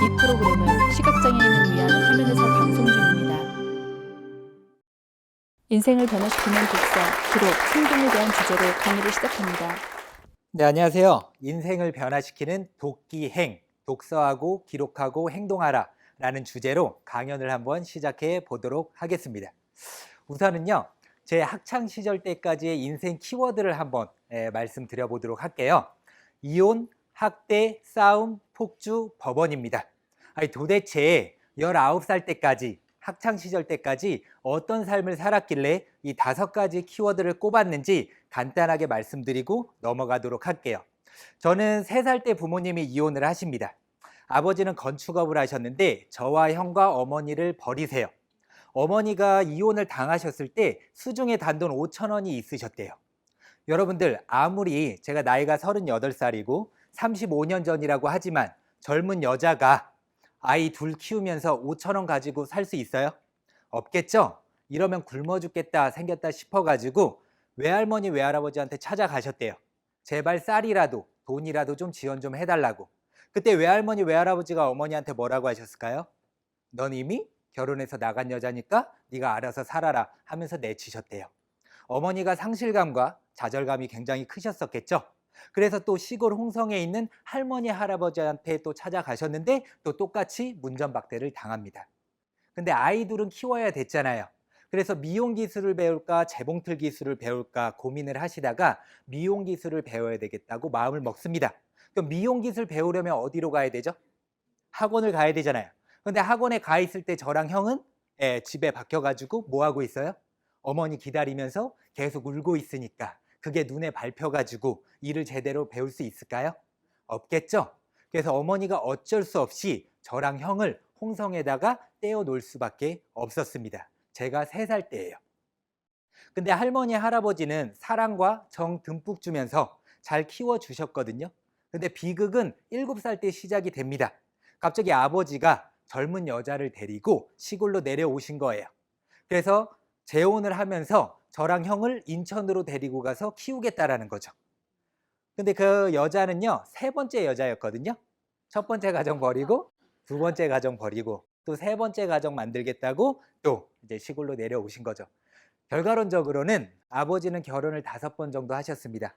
이 프로그램은 시각장애인을 위한 화면에서 방송 중입니다. 인생을 변화시키는 독서, 기록, 행동에 대한 주제로 강의를 시작합니다. 네, 안녕하세요. 인생을 변화시키는 독기행, 독서하고 기록하고 행동하라 라는 주제로 강연을 한번 시작해 보도록 하겠습니다. 우선은요, 제 학창 시절 때까지의 인생 키워드를 한번 말씀드려 보도록 할게요. 이혼, 학대, 싸움, 폭주, 법원입니다. 아니, 도대체 19살 때까지, 학창 시절 때까지 어떤 삶을 살았길래 이 5가지 키워드를 꼽았는지 간단하게 말씀드리고 넘어가도록 할게요. 저는 3살 때 부모님이 이혼을 하십니다. 아버지는 건축업을 하셨는데 저와 형과 어머니를 버리세요. 어머니가 이혼을 당하셨을 때 수중에 단돈 5천 원이 있으셨대요. 여러분들, 아무리 제가 나이가 38살이고 35년 전이라고 하지만 젊은 여자가 아이 둘 키우면서 5천 원 가지고 살 수 있어요? 없겠죠? 이러면 굶어 죽겠다 생겼다 싶어가지고 외할머니 외할아버지한테 찾아가셨대요. 제발 쌀이라도 돈이라도 좀 지원 좀 해달라고. 그때 외할머니 외할아버지가 어머니한테 뭐라고 하셨을까요? 넌 이미 결혼해서 나간 여자니까 네가 알아서 살아라 하면서 내치셨대요. 어머니가 상실감과 좌절감이 굉장히 크셨었겠죠. 그래서 또 시골 홍성에 있는 할머니 할아버지한테 또 찾아가셨는데 또 똑같이 문전박대를 당합니다. 근데 아이들은 키워야 됐잖아요. 그래서 미용 기술을 배울까 재봉틀 기술을 배울까 고민을 하시다가 미용 기술을 배워야 되겠다고 마음을 먹습니다. 그럼 미용 기술 배우려면 어디로 가야 되죠? 학원을 가야 되잖아요. 근데 학원에 가 있을 때 저랑 형은 집에 박혀가지고 뭐 하고 있어요? 어머니 기다리면서 계속 울고 있으니까 그게 눈에 밟혀가지고 일을 제대로 배울 수 있을까요? 없겠죠? 그래서 어머니가 어쩔 수 없이 저랑 형을 홍성에다가 떼어 놓을 수밖에 없었습니다. 제가 3살 때예요. 근데 할머니 할아버지는 사랑과 정 듬뿍 주면서 잘 키워주셨거든요. 근데 비극은 7살 때 시작이 됩니다. 갑자기 아버지가 젊은 여자를 데리고 시골로 내려오신 거예요. 그래서 재혼을 하면서 저랑 형을 인천으로 데리고 가서 키우겠다라는 거죠. 근데 그 여자는요, 3번째 여자였거든요. 첫 번째 가정 버리고, 2번째 가정 버리고, 또 3번째 가정 만들겠다고 또 이제 시골로 내려오신 거죠. 결과론적으로는 아버지는 결혼을 5번 정도 하셨습니다.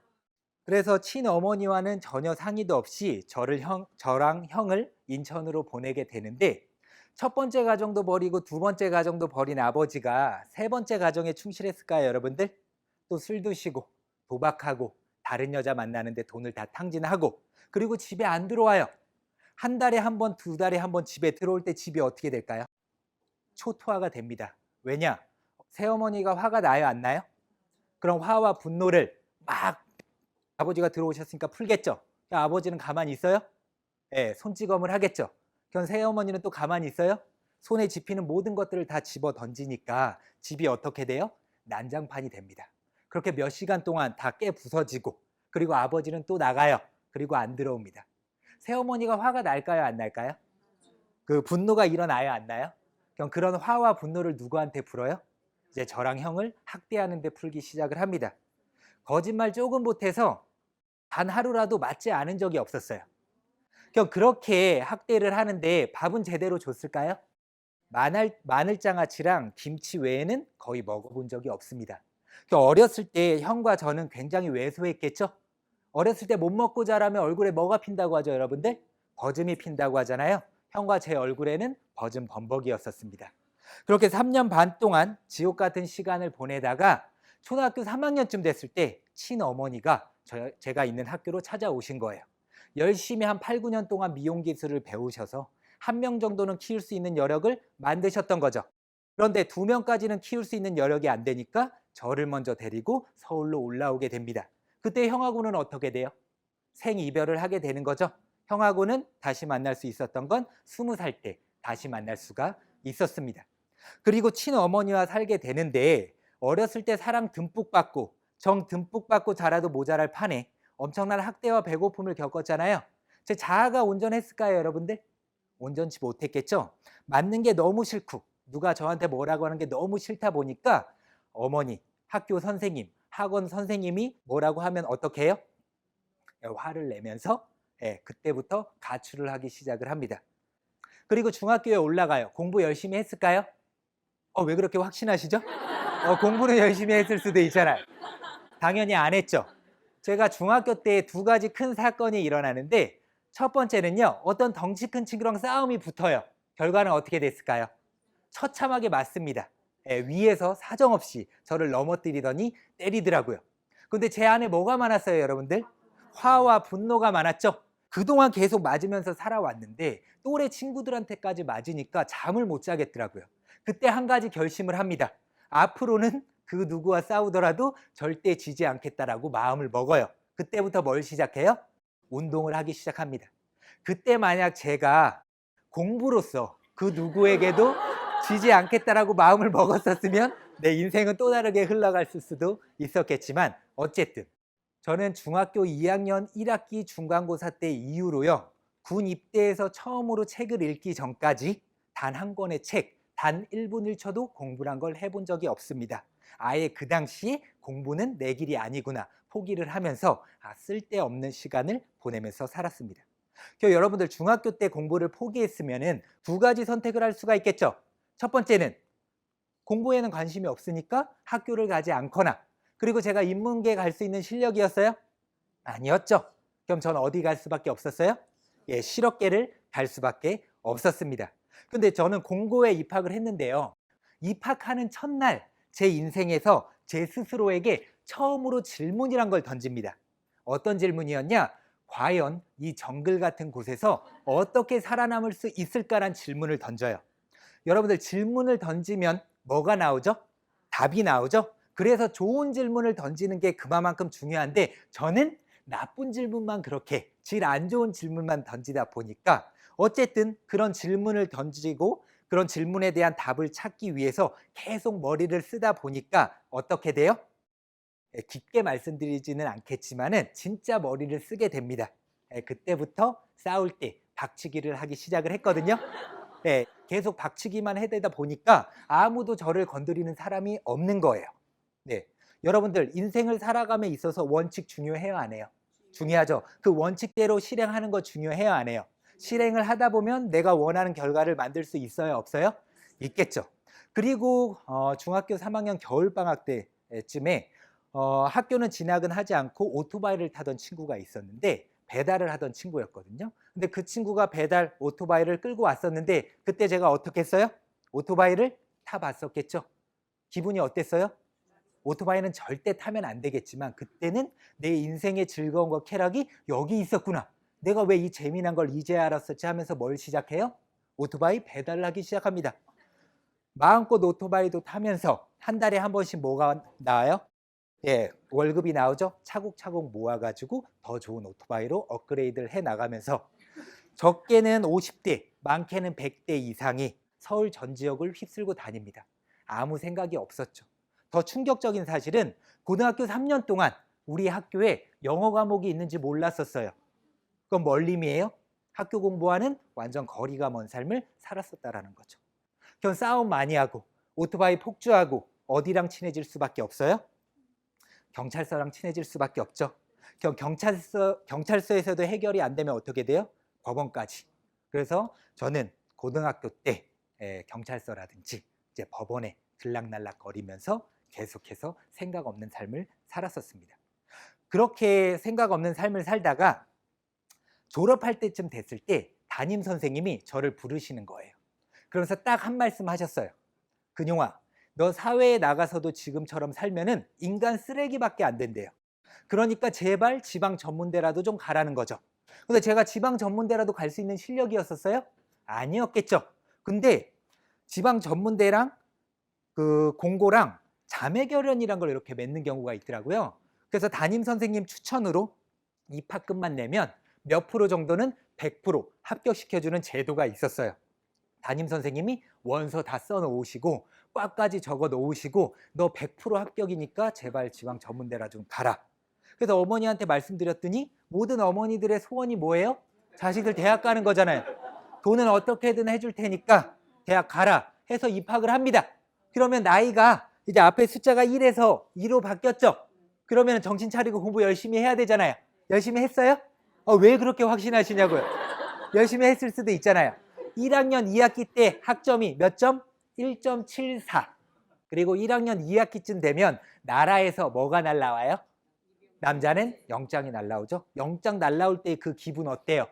그래서 친어머니와는 전혀 상의도 없이 저랑 형을 인천으로 보내게 되는데, 첫 번째 가정도 버리고 2번째 가정도 버린 아버지가 3번째 가정에 충실했을까요, 여러분들? 또 술 드시고 도박하고 다른 여자 만나는데 돈을 다 탕진하고 그리고 집에 안 들어와요. 한 달에 한 번, 2달에 한 번 집에 들어올 때 집이 어떻게 될까요? 초토화가 됩니다. 왜냐? 새어머니가 화가 나요, 안 나요? 그럼 화와 분노를 막 아버지가 들어오셨으니까 풀겠죠. 아버지는 가만히 있어요? 예, 손찌검을 하겠죠. 그럼 새어머니는 또 가만히 있어요? 손에 집히는 모든 것들을 다 집어 던지니까 집이 어떻게 돼요? 난장판이 됩니다. 그렇게 몇 시간 동안 다 깨 부서지고 그리고 아버지는 또 나가요. 그리고 안 들어옵니다. 새어머니가 화가 날까요, 안 날까요? 그 분노가 일어나요, 안 나요? 그럼 그런 화와 분노를 누구한테 풀어요? 이제 저랑 형을 학대하는 데 풀기 시작을 합니다. 거짓말 조금 보태서 단 하루라도 맞지 않은 적이 없었어요. 그럼 그렇게 학대를 하는데 밥은 제대로 줬을까요? 마늘장아찌랑 김치 외에는 거의 먹어본 적이 없습니다. 어렸을 때 형과 저는 굉장히 왜소했겠죠? 어렸을 때 못 먹고 자라면 얼굴에 뭐가 핀다고 하죠, 여러분들? 버짐이 핀다고 하잖아요. 형과 제 얼굴에는 버짐 범벅이었었습니다. 그렇게 3년 반 동안 지옥 같은 시간을 보내다가 초등학교 3학년쯤 됐을 때 친어머니가 제가 있는 학교로 찾아오신 거예요. 열심히 한 8, 9년 동안 미용 기술을 배우셔서 1명 정도는 키울 수 있는 여력을 만드셨던 거죠. 그런데 2명까지는 키울 수 있는 여력이 안 되니까 저를 먼저 데리고 서울로 올라오게 됩니다. 그때 형하고는 어떻게 돼요? 생이별을 하게 되는 거죠. 형하고는 다시 만날 수 있었던 건 20살 때 다시 만날 수가 있었습니다. 그리고 친어머니와 살게 되는데 어렸을 때 사랑 듬뿍 받고 정 듬뿍 받고 자라도 모자랄 판에 엄청난 학대와 배고픔을 겪었잖아요. 제 자아가 온전했을까요, 여러분들? 온전치 못했겠죠? 맞는 게 너무 싫고 누가 저한테 뭐라고 하는 게 너무 싫다 보니까 어머니, 학교 선생님, 학원 선생님이 뭐라고 하면 어떻게 해요? 화를 내면서 그때부터 가출을 하기 시작을 합니다. 그리고 중학교에 올라가요. 공부 열심히 했을까요? 왜 그렇게 확신하시죠? 공부는 열심히 했을 수도 있잖아요. 당연히 안 했죠. 제가 중학교 때 두 가지 큰 사건이 일어나는데 첫 번째는요. 어떤 덩치 큰 친구랑 싸움이 붙어요. 결과는 어떻게 됐을까요? 처참하게 맞습니다. 위에서 사정없이 저를 넘어뜨리더니 때리더라고요. 근데 제 안에 뭐가 많았어요, 여러분들? 화와 분노가 많았죠. 그동안 계속 맞으면서 살아왔는데 또래 친구들한테까지 맞으니까 잠을 못 자겠더라고요. 그때 한 가지 결심을 합니다. 앞으로는 그 누구와 싸우더라도 절대 지지 않겠다라고 마음을 먹어요. 그때부터 뭘 시작해요? 운동을 하기 시작합니다. 그때 만약 제가 공부로서 그 누구에게도 지지 않겠다라고 마음을 먹었었으면 내 인생은 또 다르게 흘러갔을 수도 있었겠지만 어쨌든 저는 중학교 2학년 1학기 중간고사 때 이후로요. 군 입대해서 처음으로 책을 읽기 전까지 단 한 권의 책, 단 1분 1초도 공부란 걸 해본 적이 없습니다. 아예 그 당시에 공부는 내 길이 아니구나 포기를 하면서 쓸데없는 시간을 보내면서 살았습니다. 여러분들 중학교 때 공부를 포기했으면 두 가지 선택을 할 수가 있겠죠. 첫 번째는 공부에는 관심이 없으니까 학교를 가지 않거나, 그리고 제가 인문계 갈 수 있는 실력이었어요? 아니었죠. 그럼 전 어디 갈 수밖에 없었어요? 실업계를 갈 수밖에 없었습니다. 근데 저는 공고에 입학을 했는데요. 입학하는 첫날 제 인생에서 제 스스로에게 처음으로 질문이란 걸 던집니다. 어떤 질문이었냐? 과연 이 정글 같은 곳에서 어떻게 살아남을 수 있을까란 질문을 던져요. 여러분들 질문을 던지면 뭐가 나오죠? 답이 나오죠? 그래서 좋은 질문을 던지는 게 그만큼 중요한데 저는 나쁜 질문만 그렇게 질 안 좋은 질문만 던지다 보니까 어쨌든 그런 질문을 던지고 그런 질문에 대한 답을 찾기 위해서 계속 머리를 쓰다 보니까 어떻게 돼요? 깊게 말씀드리지는 않겠지만은 진짜 머리를 쓰게 됩니다. 그때부터 싸울 때 박치기를 하기 시작을 했거든요. 계속 박치기만 해대다 보니까 아무도 저를 건드리는 사람이 없는 거예요. 여러분들 인생을 살아감에 있어서 원칙 중요해요, 안 해요? 중요하죠. 그 원칙대로 실행하는 거 중요해요, 안 해요? 실행을 하다 보면 내가 원하는 결과를 만들 수 있어요, 없어요? 있겠죠. 그리고 중학교 3학년 겨울방학 때쯤에 학교는 진학은 하지 않고 오토바이를 타던 친구가 있었는데 배달을 하던 친구였거든요. 근데 그 친구가 배달 오토바이를 끌고 왔었는데 그때 제가 어떻게 했어요? 오토바이를 타봤었겠죠. 기분이 어땠어요? 오토바이는 절대 타면 안 되겠지만 그때는 내 인생의 즐거움과 쾌락이 여기 있었구나. 내가 왜 이 재미난 걸 이제 알았었지 하면서 뭘 시작해요? 오토바이 배달을 하기 시작합니다. 마음껏 오토바이도 타면서 한 달에 한 번씩 뭐가 나와요? 월급이 나오죠. 차곡차곡 모아가지고 더 좋은 오토바이로 업그레이드를 해 나가면서 적게는 50대, 많게는 100대 이상이 서울 전 지역을 휩쓸고 다닙니다. 아무 생각이 없었죠. 더 충격적인 사실은 고등학교 3년 동안 우리 학교에 영어 과목이 있는지 몰랐었어요. 그건 뭘 의미해요? 학교 공부와는 완전 거리가 먼 삶을 살았었다라는 거죠. 그럼 싸움 많이 하고 오토바이 폭주하고 어디랑 친해질 수밖에 없어요? 경찰서랑 친해질 수밖에 없죠. 경찰서에서도 해결이 안 되면 어떻게 돼요? 법원까지. 그래서 저는 고등학교 때 경찰서라든지 이제 법원에 들락날락 거리면서 계속해서 생각 없는 삶을 살았었습니다. 그렇게 생각 없는 삶을 살다가 졸업할 때쯤 됐을 때 담임 선생님이 저를 부르시는 거예요. 그러면서 딱 한 말씀 하셨어요. 근용아, 너 사회에 나가서도 지금처럼 살면은 인간 쓰레기밖에 안 된대요. 그러니까 제발 지방 전문대라도 좀 가라는 거죠. 근데 제가 지방 전문대라도 갈 수 있는 실력이었었어요? 아니었겠죠. 근데 지방 전문대랑 그 공고랑 자매결연이란 걸 이렇게 맺는 경우가 있더라고요. 그래서 담임 선생님 추천으로 입학금만 내면 몇 프로 정도는 100% 합격시켜주는 제도가 있었어요. 담임 선생님이 원서 다 써놓으시고 꽉까지 적어 놓으시고 너 100% 합격이니까 제발 지방 전문대라 좀 가라. 그래서 어머니한테 말씀드렸더니 모든 어머니들의 소원이 뭐예요? 자식들 대학 가는 거잖아요. 돈은 어떻게든 해줄 테니까 대학 가라 해서 입학을 합니다. 그러면 나이가 이제 앞에 숫자가 1에서 2로 바뀌었죠. 그러면 정신 차리고 공부 열심히 해야 되잖아요. 열심히 했어요? 왜 그렇게 확신하시냐고요. 열심히 했을 수도 있잖아요. 1학년 2학기 때 학점이 몇 점? 1.74. 그리고 1학년 2학기쯤 되면 나라에서 뭐가 날라와요? 남자는 영장이 날라오죠. 영장 날라올 때 그 기분 어때요?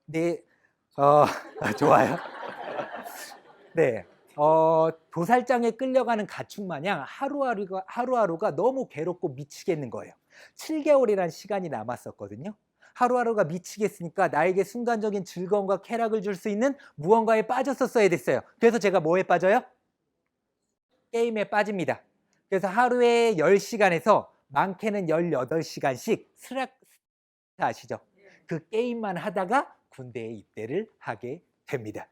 네, 좋아요. 네, 도살장에 끌려가는 가축 마냥 하루하루가 너무 괴롭고 미치겠는 거예요. 7개월이라는 시간이 남았었거든요. 하루하루가 미치겠으니까 나에게 순간적인 즐거움과 쾌락을 줄 수 있는 무언가에 빠졌었어야 됐어요. 그래서 제가 뭐에 빠져요? 게임에 빠집니다. 그래서 하루에 10시간에서 많게는 18시간씩 스락스 아시죠? 그 게임만 하다가 군대에 입대를 하게 됩니다.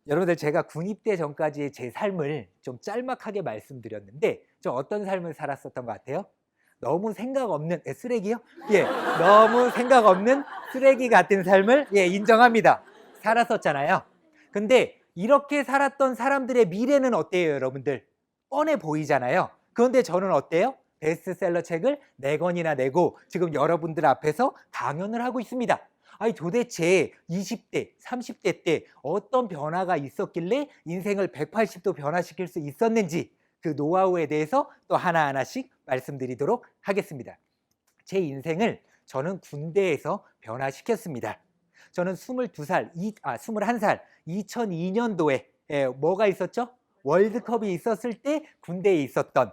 여러분들 제가 군 입대 전까지의 제 삶을 좀 짤막하게 말씀드렸는데 저 어떤 삶을 살았었던 것 같아요? 너무 생각 없는 쓰레기요? 예, 너무 생각 없는 쓰레기 같은 삶을 인정합니다. 살았었잖아요. 근데 이렇게 살았던 사람들의 미래는 어때요, 여러분들? 뻔해 보이잖아요. 그런데 저는 어때요? 베스트셀러 책을 4권이나 내고 지금 여러분들 앞에서 강연을 하고 있습니다. 아니 도대체 20대, 30대 때 어떤 변화가 있었길래 인생을 180도 변화시킬 수 있었는지 그 노하우에 대해서 또 하나하나씩 말씀드리도록 하겠습니다. 제 인생을 저는 군대에서 변화시켰습니다. 저는 21살 2002년도에 뭐가 있었죠? 월드컵이 있었을 때 군대에 있었던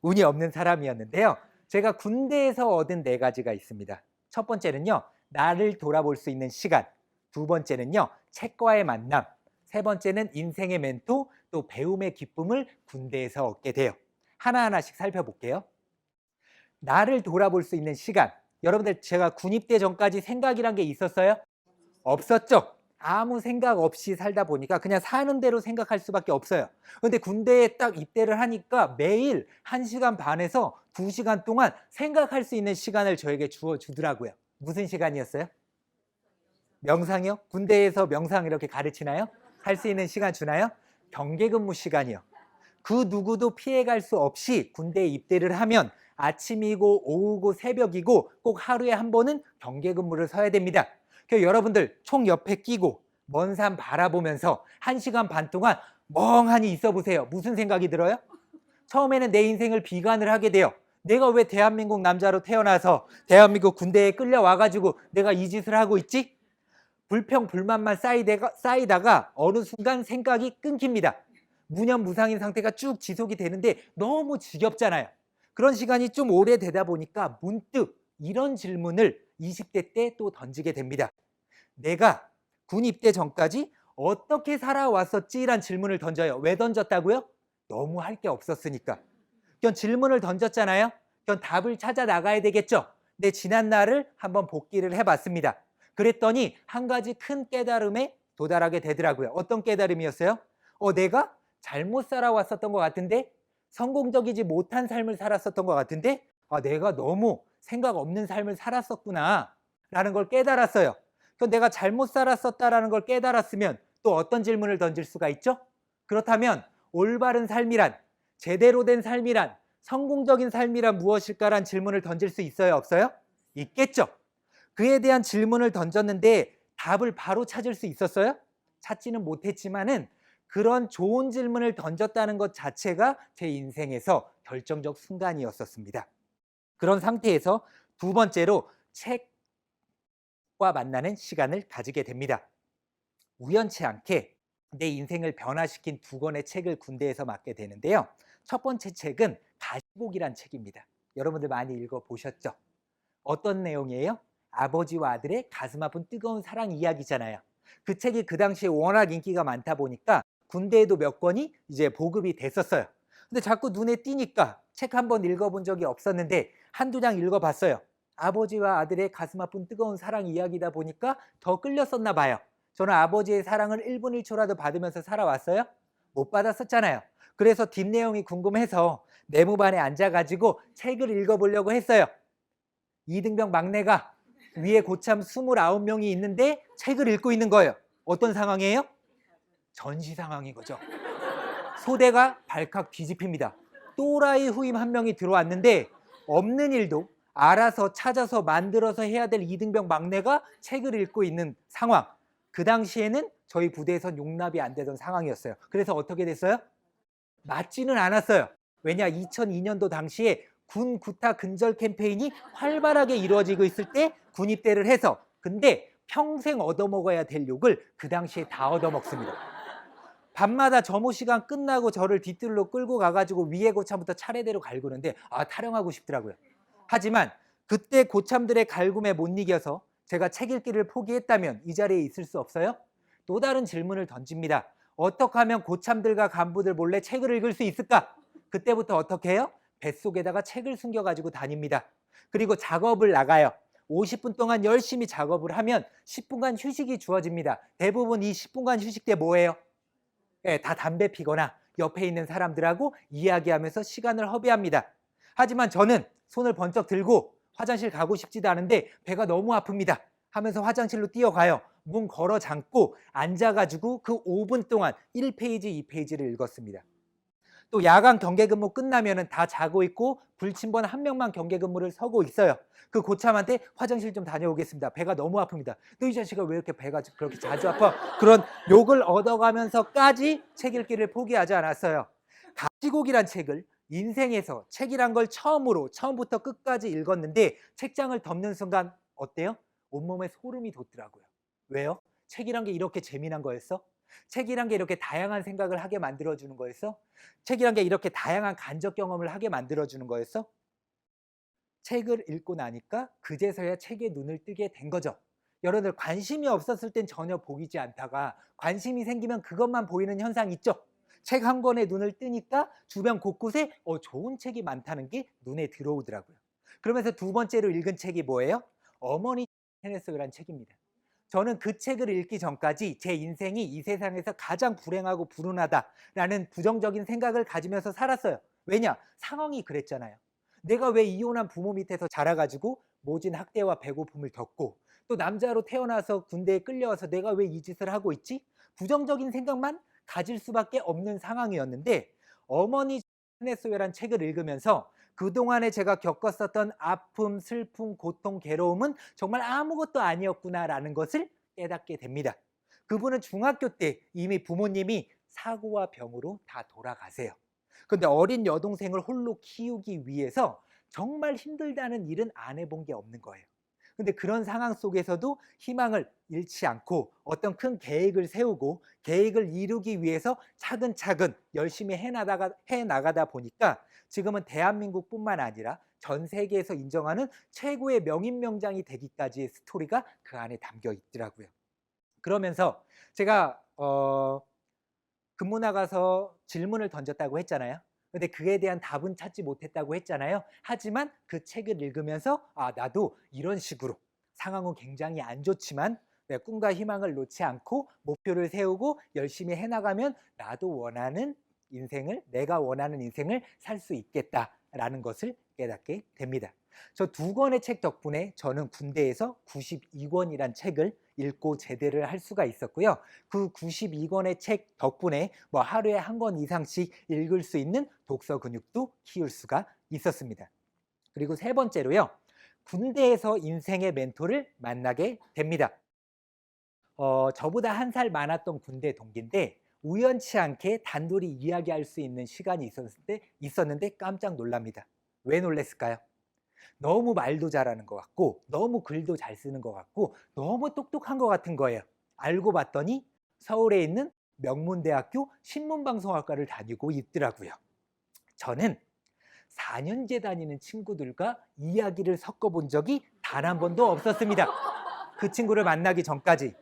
운이 없는 사람이었는데요. 제가 군대에서 얻은 4가지가 있습니다. 첫 번째는요. 나를 돌아볼 수 있는 시간. 두 번째는요. 책과의 만남. 세 번째는 인생의 멘토, 또 배움의 기쁨을 군대에서 얻게 돼요. 하나하나씩 살펴볼게요. 나를 돌아볼 수 있는 시간. 여러분들 제가 군입대 전까지 생각이란 게 있었어요? 없었죠? 아무 생각 없이 살다 보니까 그냥 사는 대로 생각할 수밖에 없어요. 그런데 군대에 딱 입대를 하니까 매일 1시간 반에서 2시간 동안 생각할 수 있는 시간을 저에게 주더라고요. 무슨 시간이었어요? 명상이요? 군대에서 명상 이렇게 가르치나요? 할 수 있는 시간 주나요? 경계근무 시간이요. 그 누구도 피해갈 수 없이 군대에 입대를 하면 아침이고 오후고 새벽이고 꼭 하루에 한 번은 경계근무를 서야 됩니다. 그래서 여러분들 총 옆에 끼고 먼 산 바라보면서 1시간 반 동안 멍하니 있어 보세요. 무슨 생각이 들어요? 처음에는 내 인생을 비관을 하게 돼요. 내가 왜 대한민국 남자로 태어나서 대한민국 군대에 끌려와가지고 내가 이 짓을 하고 있지? 불평, 불만만 쌓이다가 어느 순간 생각이 끊깁니다. 무념무상인 상태가 쭉 지속이 되는데 너무 지겹잖아요. 그런 시간이 좀 오래되다 보니까 문득 이런 질문을 20대 때 또 던지게 됩니다. 내가 군 입대 전까지 어떻게 살아왔었지란 질문을 던져요. 왜 던졌다고요? 너무 할 게 없었으니까. 그건 질문을 던졌잖아요. 그건 답을 찾아 나가야 되겠죠. 내 지난 날을 한번 복기를 해봤습니다. 그랬더니 한 가지 큰 깨달음에 도달하게 되더라고요. 어떤 깨달음이었어요? 내가 잘못 살아왔었던 것 같은데, 성공적이지 못한 삶을 살았었던 것 같은데, 내가 너무 생각 없는 삶을 살았었구나 라는 걸 깨달았어요. 그럼 내가 잘못 살았었다라는 걸 깨달았으면 또 어떤 질문을 던질 수가 있죠? 그렇다면 올바른 삶이란, 제대로 된 삶이란, 성공적인 삶이란 무엇일까란 질문을 던질 수 있어요? 없어요? 있겠죠. 그에 대한 질문을 던졌는데 답을 바로 찾을 수 있었어요? 찾지는 못했지만은 그런 좋은 질문을 던졌다는 것 자체가 제 인생에서 결정적 순간이었었습니다. 그런 상태에서 두 번째로 책과 만나는 시간을 가지게 됩니다. 우연치 않게 내 인생을 변화시킨 2권의 책을 군대에서 맡게 되는데요. 첫 번째 책은 가시복이란 책입니다. 여러분들 많이 읽어보셨죠? 어떤 내용이에요? 아버지와 아들의 가슴 아픈 뜨거운 사랑 이야기잖아요. 그 책이 그 당시에 워낙 인기가 많다 보니까 군대에도 몇 권이 이제 보급이 됐었어요. 근데 자꾸 눈에 띄니까 책 한 번 읽어본 적이 없었는데 한두 장 읽어봤어요. 아버지와 아들의 가슴 아픈 뜨거운 사랑 이야기다 보니까 더 끌렸었나 봐요. 저는 아버지의 사랑을 1분 1초라도 받으면서 살아왔어요? 못 받았었잖아요. 그래서 뒷내용이 궁금해서 내무반에 앉아가지고 책을 읽어보려고 했어요. 이등병 막내가 위에 고참 29명이 있는데 책을 읽고 있는 거예요. 어떤 상황이에요? 전시 상황인 거죠. 소대가 발칵 뒤집힙니다. 또라이 후임 한 명이 들어왔는데 없는 일도 알아서 찾아서 만들어서 해야 될 이등병 막내가 책을 읽고 있는 상황. 그 당시에는 저희 부대에선 용납이 안 되던 상황이었어요. 그래서 어떻게 됐어요? 맞지는 않았어요. 왜냐, 2002년도 당시에 군 구타 근절 캠페인이 활발하게 이루어지고 있을 때 군입대를 해서, 근데 평생 얻어먹어야 될 욕을 그 당시에 다 얻어먹습니다. 밤마다 점호 시간 끝나고 저를 뒤뜰로 끌고 가가지고 위에 고참부터 차례대로 갈구는데 타령하고 싶더라고요. 하지만 그때 고참들의 갈굼에 못 이겨서 제가 책 읽기를 포기했다면 이 자리에 있을 수 없어요? 또 다른 질문을 던집니다. 어떻게 하면 고참들과 간부들 몰래 책을 읽을 수 있을까? 그때부터 어떻게 해요? 뱃속에다가 책을 숨겨가지고 다닙니다. 그리고 작업을 나가요. 50분 동안 열심히 작업을 하면 10분간 휴식이 주어집니다. 대부분 이 10분간 휴식 때 뭐예요? 다 담배 피거나 옆에 있는 사람들하고 이야기하면서 시간을 허비합니다. 하지만 저는 손을 번쩍 들고 화장실 가고 싶지도 않은데 배가 너무 아픕니다 하면서 화장실로 뛰어가요. 문 걸어 잠고 앉아가지고 그 5분 동안 1페이지, 2페이지를 읽었습니다. 또 야간 경계근무 끝나면은 다 자고 있고 불침번 한 명만 경계근무를 서고 있어요. 그 고참한테 화장실 좀 다녀오겠습니다. 배가 너무 아픕니다. 너 이 자식아 왜 이렇게 배가 그렇게 자주 아파? 그런 욕을 얻어가면서까지 책 읽기를 포기하지 않았어요. 가시곡이란 책을 인생에서 책이란 걸 처음부터 끝까지 읽었는데 책장을 덮는 순간 어때요? 온몸에 소름이 돋더라고요. 왜요? 책이란 게 이렇게 재미난 거였어? 책이란 게 이렇게 다양한 생각을 하게 만들어주는 거였어? 책이란 게 이렇게 다양한 간접 경험을 하게 만들어주는 거였어? 책을 읽고 나니까 그제서야 책에 눈을 뜨게 된 거죠. 여러분들 관심이 없었을 땐 전혀 보이지 않다가 관심이 생기면 그것만 보이는 현상 있죠? 책 한 권에 눈을 뜨니까 주변 곳곳에 좋은 책이 많다는 게 눈에 들어오더라고요. 그러면서 두 번째로 읽은 책이 뭐예요? 어머니 테네스라는 책입니다. 저는 그 책을 읽기 전까지 제 인생이 이 세상에서 가장 불행하고 불운하다라는 부정적인 생각을 가지면서 살았어요. 왜냐? 상황이 그랬잖아요. 내가 왜 이혼한 부모 밑에서 자라가지고 모진 학대와 배고픔을 겪고 또 남자로 태어나서 군대에 끌려와서 내가 왜 이 짓을 하고 있지? 부정적인 생각만 가질 수밖에 없는 상황이었는데 어머니 테네스라는 책을 읽으면서 그동안에 제가 겪었었던 아픔, 슬픔, 고통, 괴로움은 정말 아무것도 아니었구나라는 것을 깨닫게 됩니다. 그분은 중학교 때 이미 부모님이 사고와 병으로 다 돌아가세요. 그런데 어린 여동생을 홀로 키우기 위해서 정말 힘들다는 일은 안 해본 게 없는 거예요. 근데 그런 상황 속에서도 희망을 잃지 않고 어떤 큰 계획을 세우고 계획을 이루기 위해서 차근차근 열심히 해나가다 보니까 지금은 대한민국뿐만 아니라 전 세계에서 인정하는 최고의 명인명장이 되기까지의 스토리가 그 안에 담겨 있더라고요. 그러면서 제가 근무 나가서 질문을 던졌다고 했잖아요. 근데 그에 대한 답은 찾지 못했다고 했잖아요. 하지만 그 책을 읽으면서 나도 이런 식으로 상황은 굉장히 안 좋지만 내 꿈과 희망을 놓지 않고 목표를 세우고 열심히 해나가면 내가 원하는 인생을 살 수 있겠다라는 것을 깨닫게 됩니다. 저 두 권의 책 덕분에 저는 군대에서 92권이란 책을 읽고 제대를 할 수가 있었고요. 그 92권의 책 덕분에 하루에 한 권 이상씩 읽을 수 있는 독서 근육도 키울 수가 있었습니다. 그리고 세 번째로요. 군대에서 인생의 멘토를 만나게 됩니다. 저보다 한 살 많았던 군대 동기인데 우연치 않게 단둘이 이야기할 수 있는 시간이 있었는데 깜짝 놀랍니다. 왜 놀랐을까요? 너무 말도 잘하는 것 같고 너무 글도 잘 쓰는 것 같고 너무 똑똑한 것 같은 거예요. 알고 봤더니 서울에 있는 명문대학교 신문방송학과를 다니고 있더라고요. 저는 4년제 다니는 친구들과 이야기를 섞어본 적이 단 한 번도 없었습니다. 그 친구를 만나기 전까지.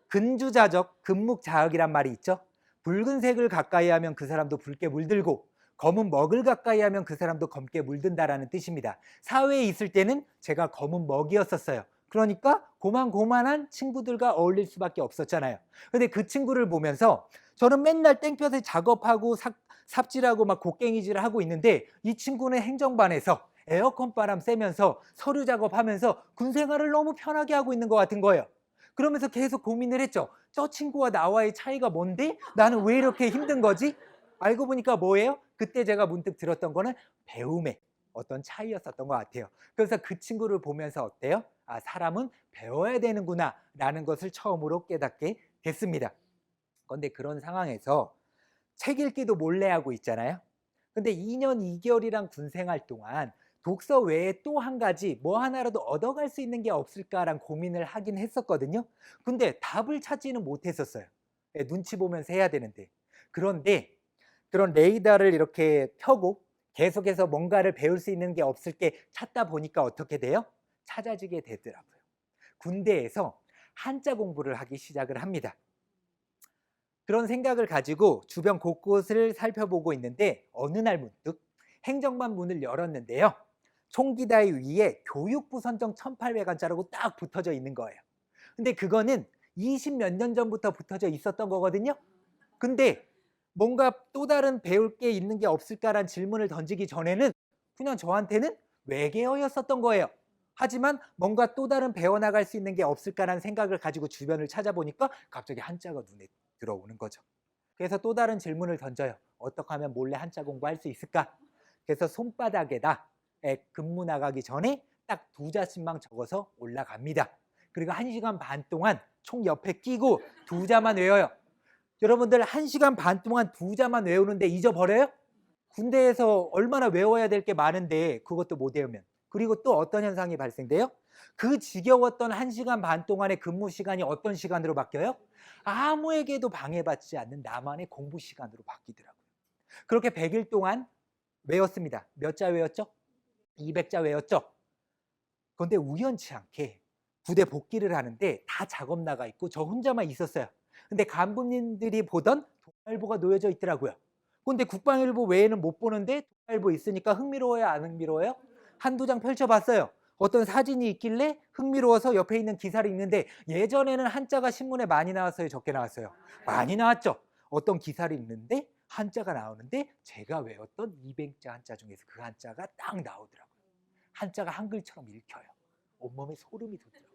근주자적, 금묵자흑이란 말이 있죠. 붉은색을 가까이 하면 그 사람도 붉게 물들고 검은 먹을 가까이 하면 그 사람도 검게 물든다라는 뜻입니다. 사회에 있을 때는 제가 검은 먹이었었어요. 그러니까 고만고만한 친구들과 어울릴 수밖에 없었잖아요. 근데 그 친구를 보면서 저는 맨날 땡볕에 작업하고 삽질하고 막 곡괭이질을 하고 있는데 이 친구는 행정반에서 에어컨 바람 쐬면서 서류 작업하면서 군 생활을 너무 편하게 하고 있는 것 같은 거예요. 그러면서 계속 고민을 했죠. 저 친구와 나와의 차이가 뭔데? 나는 왜 이렇게 힘든 거지? 알고 보니까 뭐예요? 그때 제가 문득 들었던 거는 배움에 어떤 차이였었던 것 같아요. 그래서 그 친구를 보면서 어때요? 아, 사람은 배워야 되는구나 라는 것을 처음으로 깨닫게 됐습니다. 그런데 그런 상황에서 책 읽기도 몰래 하고 있잖아요. 근데 2년 2개월이란 군 생활 동안 독서 외에 또 한 가지 뭐 하나라도 얻어갈 수 있는 게 없을까란 고민을 하긴 했었거든요. 근데 답을 찾지는 못했었어요. 예, 눈치 보면서 해야 되는데. 그런데 그런 레이더를 이렇게 펴고 계속해서 뭔가를 배울 수 있는 게 없을 게 찾다 보니까 어떻게 돼요? 찾아지게 되더라고요. 군대에서 한자 공부를 하기 시작을 합니다. 그런 생각을 가지고 주변 곳곳을 살펴보고 있는데 어느 날 문득 행정반 문을 열었는데요. 총기다이 위에 교육부 선정 1800원짜리라고 딱 붙어져 있는 거예요. 근데 그거는 20 몇 년 전부터 붙어져 있었던 거거든요. 근데 뭔가 또 다른 배울 게 있는 게 없을까란 질문을 던지기 전에는 그냥 저한테는 외계어였었던 거예요. 하지만 뭔가 또 다른 배워나갈 수 있는 게 없을까라는 생각을 가지고 주변을 찾아보니까 갑자기 한자가 눈에 들어오는 거죠. 그래서 또 다른 질문을 던져요. 어떻게 하면 몰래 한자 공부할 수 있을까? 그래서 손바닥에다 근무 나가기 전에 딱 2자씩만 적어서 올라갑니다. 그리고 1시간 반 동안 총 옆에 끼고 2자만 외워요. 여러분들 1시간 반 동안 2자만 외우는데 잊어버려요? 군대에서 얼마나 외워야 될 게 많은데 그것도 못 외우면. 그리고 또 어떤 현상이 발생돼요? 그 지겨웠던 1시간 반 동안의 근무 시간이 어떤 시간으로 바뀌어요? 아무에게도 방해받지 않는 나만의 공부 시간으로 바뀌더라고요. 그렇게 100일 동안 외웠습니다. 몇 자 외웠죠? 200자 외웠죠? 그런데 우연치 않게 부대 복귀를 하는데 다 작업 나가 있고 저 혼자만 있었어요. 근데 간부님들이 보던 동아일보가 놓여져 있더라고요. 근데 국방일보 외에는 못 보는데 동아일보 있으니까 흥미로워요, 안 흥미로워요? 한두 장 펼쳐봤어요. 어떤 사진이 있길래 흥미로워서 옆에 있는 기사를 읽는데 예전에는 한자가 신문에 많이 나왔어요, 적게 나왔어요? 많이 나왔죠. 어떤 기사를 읽는데 한자가 나오는데 제가 외웠던 200자 한자 중에서 그 한자가 딱 나오더라고요. 한자가 한글처럼 읽혀요. 온몸에 소름이 돋더라고요.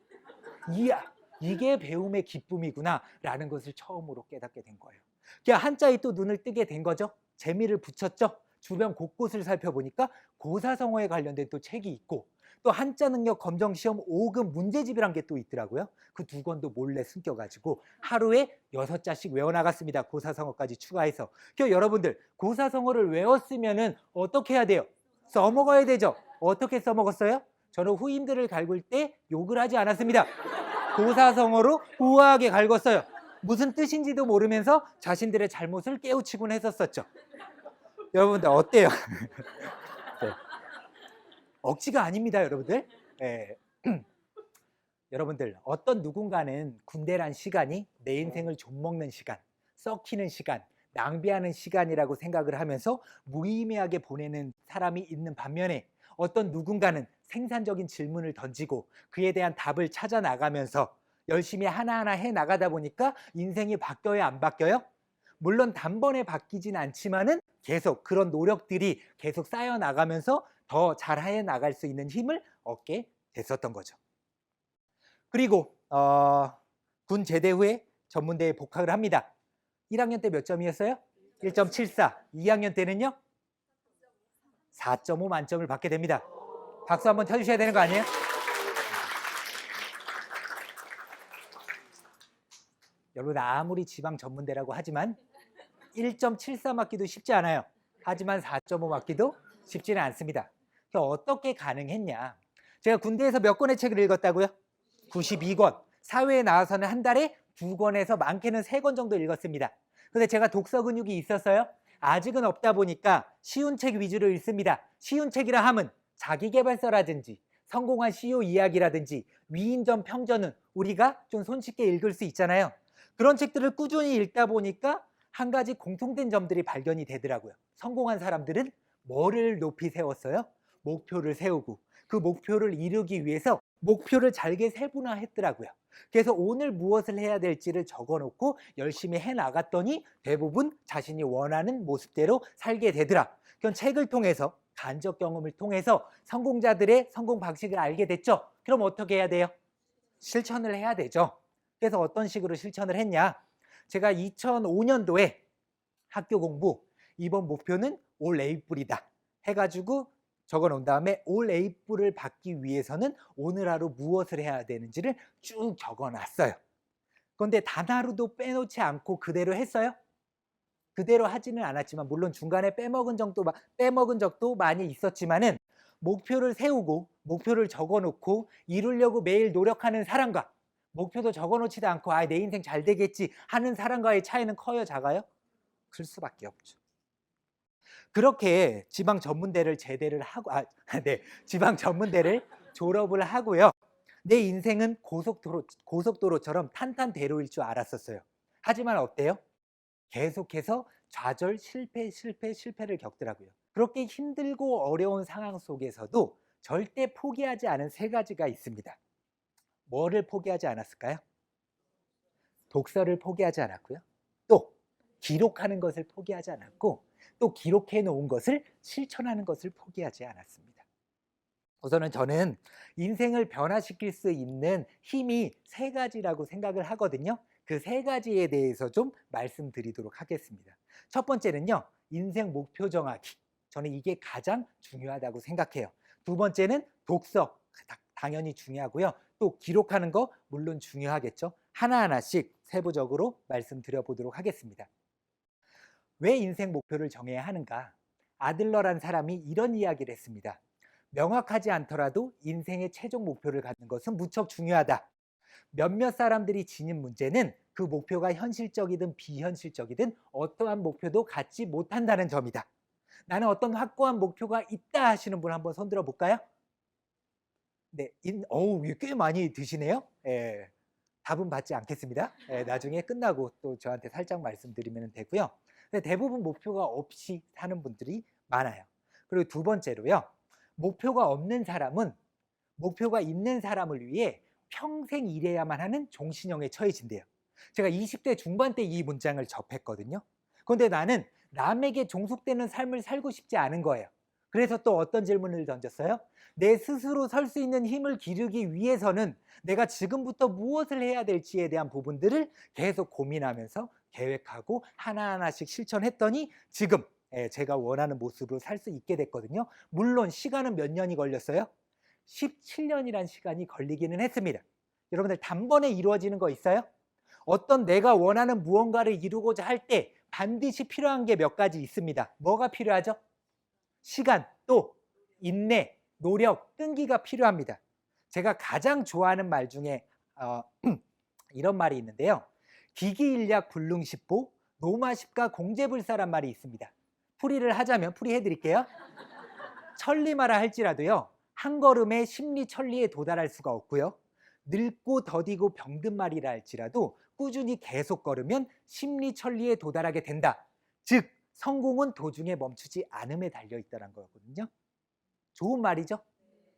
이야, 이게 배움의 기쁨이구나 라는 것을 처음으로 깨닫게 된 거예요. 그냥 한자에 또 눈을 뜨게 된 거죠. 재미를 붙였죠. 주변 곳곳을 살펴보니까 고사성어에 관련된 또 책이 있고 또 한자 능력 검정 시험 5급 문제집이란 게 또 있더라고요. 그 2권도 몰래 숨겨가지고 하루에 6자씩 외워나갔습니다. 고사성어까지 추가해서. 그러니까 여러분들 고사성어를 외웠으면은 어떻게 해야 돼요? 써먹어야 되죠. 어떻게 써먹었어요? 저는 후임들을 갈굴 때 욕을 하지 않았습니다. 고사성어로 우아하게 갈궜어요. 무슨 뜻인지도 모르면서 자신들의 잘못을 깨우치곤 했었었죠. 여러분들 어때요? 네. 억지가 아닙니다, 여러분들. 네. 여러분들 어떤 누군가는 군대란 시간이 내 인생을 좀먹는 시간, 썩히는 시간, 낭비하는 시간이라고 생각을 하면서 무의미하게 보내는 사람이 있는 반면에 어떤 누군가는 생산적인 질문을 던지고 그에 대한 답을 찾아 나가면서 열심히 하나하나 해 나가다 보니까 인생이 바뀌어요, 안 바뀌어요? 물론 단번에 바뀌진 않지만은 계속 그런 노력들이 계속 쌓여 나가면서 더 잘해 나갈 수 있는 힘을 얻게 됐었던 거죠. 그리고 군 제대 후에 전문대에 복학을 합니다. 1학년 때 몇 점이었어요? 1.74. 2학년 때는요? 4.5 만점을 받게 됩니다. 박수 한번 쳐주셔야 되는 거 아니에요? 여러분 아무리 지방 전문대라고 하지만 1.74 맞기도 쉽지 않아요. 하지만 4.5 맞기도 쉽지는 않습니다. 어떻게 가능했냐? 제가 군대에서 몇 권의 책을 읽었다고요? 92권. 사회에 나와서는 한 달에 2권에서 많게는 3권 정도 읽었습니다. 근데 제가 독서 근육이 있었어요? 아직은 없다 보니까 쉬운 책 위주로 읽습니다. 쉬운 책이라 함은 자기계발서라든지 성공한 CEO 이야기라든지 위인전 평전은 우리가 좀 손쉽게 읽을 수 있잖아요. 그런 책들을 꾸준히 읽다 보니까 한 가지 공통된 점들이 발견이 되더라고요. 성공한 사람들은 뭐를 높이 세웠어요? 목표를 세우고 그 목표를 이루기 위해서 목표를 잘게 세분화했더라고요. 그래서 오늘 무엇을 해야 될지를 적어놓고 열심히 해나갔더니 대부분 자신이 원하는 모습대로 살게 되더라. 그건 책을 통해서 간접 경험을 통해서 성공자들의 성공 방식을 알게 됐죠. 그럼 어떻게 해야 돼요? 실천을 해야 되죠. 그래서 어떤 식으로 실천을 했냐? 제가 2005년도에 학교 공부 이번 목표는 올 A뿔이다 해가지고 적어 놓은 다음에 올 A뿔을 받기 위해서는 오늘 하루 무엇을 해야 되는지를 쭉 적어 놨어요. 그런데 단 하루도 빼놓지 않고 그대로 했어요? 그대로 하지는 않았지만 물론 중간에 빼먹은 적도 많이 있었지만은 목표를 세우고 목표를 적어 놓고 이루려고 매일 노력하는 사람과 목표도 적어 놓지도 않고 '아 내 인생 잘 되겠지.' 하는 사람과의 차이는 커요, 작아요? 클 수밖에 없죠. 그렇게 지방 전문대를 제대를 하고 네. 지방 전문대를 졸업을 하고요. 내 인생은 고속도로처럼 탄탄대로일 줄 알았었어요. 하지만 어때요? 계속해서 좌절, 실패를 겪더라고요. 그렇게 힘들고 어려운 상황 속에서도 절대 포기하지 않은 세 가지가 있습니다. 뭐를 포기하지 않았을까요? 독서를 포기하지 않았고요. 또 기록하는 것을 포기하지 않았고 또 기록해 놓은 것을 실천하는 것을 포기하지 않았습니다. 우선은 저는 인생을 변화시킬 수 있는 힘이 세 가지라고 생각을 하거든요. 그 세 가지에 대해서 좀 말씀드리도록 하겠습니다. 첫 번째는요, 인생 목표 정하기. 저는 이게 가장 중요하다고 생각해요. 두 번째는 독서. 당연히 중요하고요. 또 기록하는 거 물론 중요하겠죠. 하나하나씩 세부적으로 말씀드려 보도록 하겠습니다. 왜 인생 목표를 정해야 하는가? 아들러란 사람이 이런 이야기를 했습니다. 명확하지 않더라도 인생의 최종 목표를 갖는 것은 무척 중요하다. 몇몇 사람들이 지닌 문제는 그 목표가 현실적이든 비현실적이든 어떠한 목표도 갖지 못한다는 점이다. 나는 어떤 확고한 목표가 있다 하시는 분 한번 손들어 볼까요? 네, 꽤 많이 드시네요. 예, 답은 받지 않겠습니다. 예, 나중에 끝나고 또 저한테 살짝 말씀드리면 되고요. 근데 대부분 목표가 없이 사는 분들이 많아요. 그리고 두 번째로요. 목표가 없는 사람은 목표가 있는 사람을 위해 평생 일해야만 하는 종신형에 처해진대요. 제가 20대 중반 때 이 문장을 접했거든요. 그런데 나는 남에게 종속되는 삶을 살고 싶지 않은 거예요. 그래서 또 어떤 질문을 던졌어요? 내 스스로 설 수 있는 힘을 기르기 위해서는 내가 지금부터 무엇을 해야 될지에 대한 부분들을 계속 고민하면서 계획하고 하나하나씩 실천했더니 지금 제가 원하는 모습으로 살 수 있게 됐거든요. 물론 시간은 몇 년이 걸렸어요? 17년이란 시간이 걸리기는 했습니다. 여러분들 단번에 이루어지는 거 있어요? 어떤 내가 원하는 무언가를 이루고자 할 때 반드시 필요한 게 몇 가지 있습니다. 뭐가 필요하죠? 시간, 또 인내, 노력, 끈기가 필요합니다. 제가 가장 좋아하는 말 중에 이런 말이 있는데요. 기기일약 불능십보, 노마십과 공재불사란 말이 있습니다. 풀이를 하자면 풀이해드릴게요. 천리마라 할지라도요. 한 걸음에 십리천리에 도달할 수가 없고요. 늙고 더디고 병든 말이라 할지라도 꾸준히 계속 걸으면 십리천리에 도달하게 된다. 즉 성공은 도중에 멈추지 않음에 달려있다는 거거든요. 좋은 말이죠.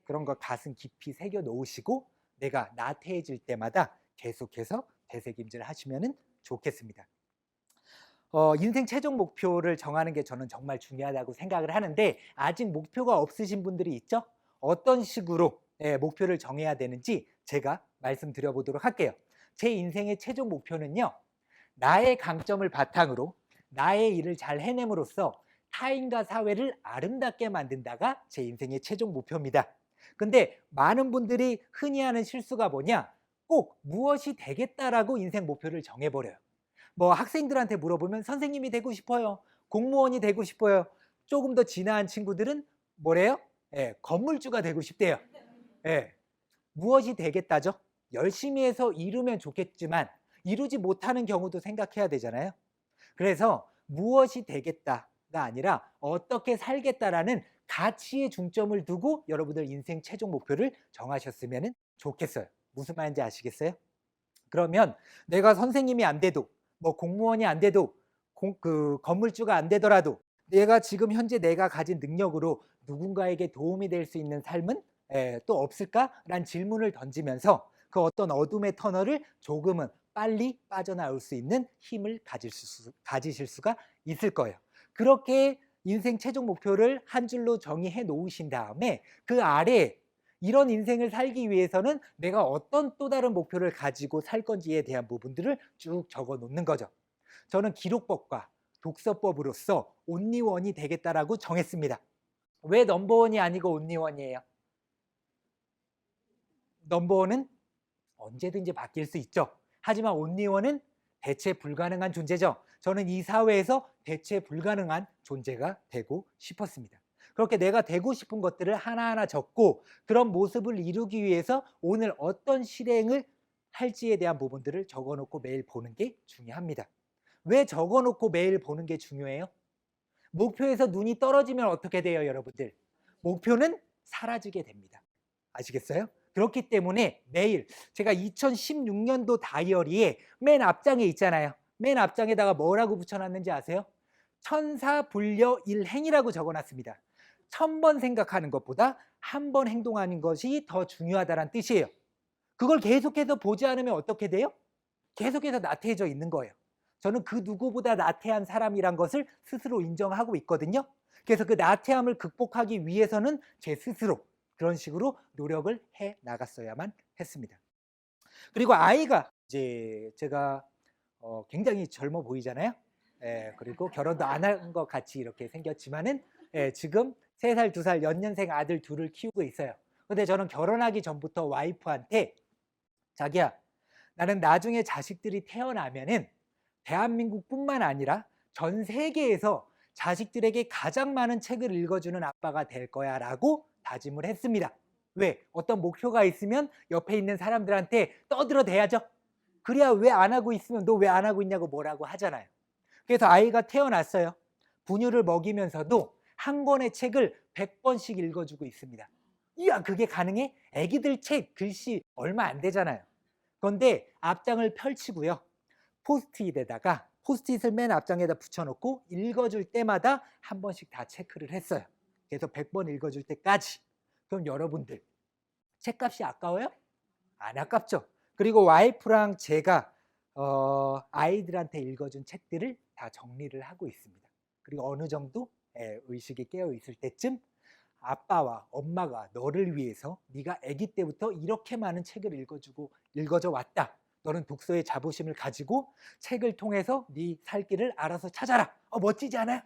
그런 거 가슴 깊이 새겨 놓으시고 내가 나태해질 때마다 계속해서 되새김질 하시면 좋겠습니다. 인생 최종 목표를 정하는 게 저는 정말 중요하다고 생각을 하는데 아직 목표가 없으신 분들이 있죠? 어떤 식으로 목표를 정해야 되는지 제가 말씀드려 보도록 할게요. 제 인생의 최종 목표는요. 나의 강점을 바탕으로 나의 일을 잘 해냄으로써 타인과 사회를 아름답게 만든다가 제 인생의 최종 목표입니다. 근데 많은 분들이 흔히 하는 실수가 뭐냐? 꼭 무엇이 되겠다라고 인생 목표를 정해버려요. 뭐 학생들한테 물어보면 선생님이 되고 싶어요. 공무원이 되고 싶어요. 조금 더 진화한 친구들은 뭐래요? 건물주가 되고 싶대요. 무엇이 되겠다죠? 열심히 해서 이루면 좋겠지만 이루지 못하는 경우도 생각해야 되잖아요. 그래서 무엇이 되겠다가 아니라 어떻게 살겠다라는 가치에 중점을 두고 여러분들 인생 최종 목표를 정하셨으면 좋겠어요. 무슨 말인지 아시겠어요? 그러면 내가 선생님이 안 돼도 뭐 공무원이 안 돼도 건물주가 안 되더라도 내가 지금 현재 내가 가진 능력으로 누군가에게 도움이 될 수 있는 삶은 또 없을까라는 질문을 던지면서 그 어떤 어둠의 터널을 조금은 빨리 빠져나올 수 있는 힘을 가지실 수가 있을 거예요. 그렇게 인생 최종 목표를 한 줄로 정의해 놓으신 다음에 그 아래 이런 인생을 살기 위해서는 내가 어떤 또 다른 목표를 가지고 살 건지에 대한 부분들을 쭉 적어 놓는 거죠. 저는 기록법과 독서법으로서 온리원이 되겠다라고 정했습니다. 왜 넘버원이 아니고 온리원이에요? 넘버원은 언제든지 바뀔 수 있죠. 하지만 온리원은 대체 불가능한 존재죠. 저는 이 사회에서 대체 불가능한 존재가 되고 싶었습니다. 그렇게 내가 되고 싶은 것들을 하나하나 적고 그런 모습을 이루기 위해서 오늘 어떤 실행을 할지에 대한 부분들을 적어놓고 매일 보는 게 중요합니다. 왜 적어놓고 매일 보는 게 중요해요? 목표에서 눈이 떨어지면 어떻게 돼요, 여러분들? 목표는 사라지게 됩니다. 아시겠어요? 그렇기 때문에 매일 제가 2016년도 다이어리에 맨 앞장에 있잖아요. 맨 앞장에다가 뭐라고 붙여놨는지 아세요? 천사분려일행이라고 적어놨습니다. 1000번 생각하는 것보다 한 번 행동하는 것이 더 중요하다는 뜻이에요. 그걸 계속해서 보지 않으면 어떻게 돼요? 계속해서 나태해져 있는 거예요. 저는 그 누구보다 나태한 사람이란 것을 스스로 인정하고 있거든요. 그래서 그 나태함을 극복하기 위해서는 제 스스로 그런 식으로 노력을 해 나갔어야만 했습니다. 그리고 아이가 이제 제가 굉장히 젊어 보이잖아요. 예, 그리고 결혼도 안 한 것 같이 이렇게 생겼지만은 지금 3살, 2살 연년생 아들 둘을 키우고 있어요. 근데 저는 결혼하기 전부터 와이프한테 자기야, 나는 나중에 자식들이 태어나면은 대한민국뿐만 아니라 전 세계에서 자식들에게 가장 많은 책을 읽어주는 아빠가 될 거야 라고 다짐을 했습니다. 왜? 어떤 목표가 있으면 옆에 있는 사람들한테 떠들어대야죠. 그래야 왜 안 하고 있으면 너 왜 안 하고 있냐고 뭐라고 하잖아요. 그래서 아이가 태어났어요. 분유를 먹이면서도 한 권의 책을 100번씩 읽어주고 있습니다. 이야, 그게 가능해? 애기들 책 글씨 얼마 안 되잖아요. 그런데 앞장을 펼치고요. 포스트잇을 맨 앞장에다 붙여놓고 읽어줄 때마다 한 번씩 다 체크를 했어요. 그래서 100번 읽어줄 때까지. 그럼 여러분들 책값이 아까워요? 안 아깝죠. 그리고 와이프랑 제가 아이들한테 읽어준 책들을 다 정리를 하고 있습니다. 그리고 어느 정도 의식이 깨어 있을 때쯤 아빠와 엄마가 너를 위해서 네가 아기 때부터 이렇게 많은 책을 읽어줘 왔다. 너는 독서의 자부심을 가지고 책을 통해서 네 살 길을 알아서 찾아라. 멋지지 않아요?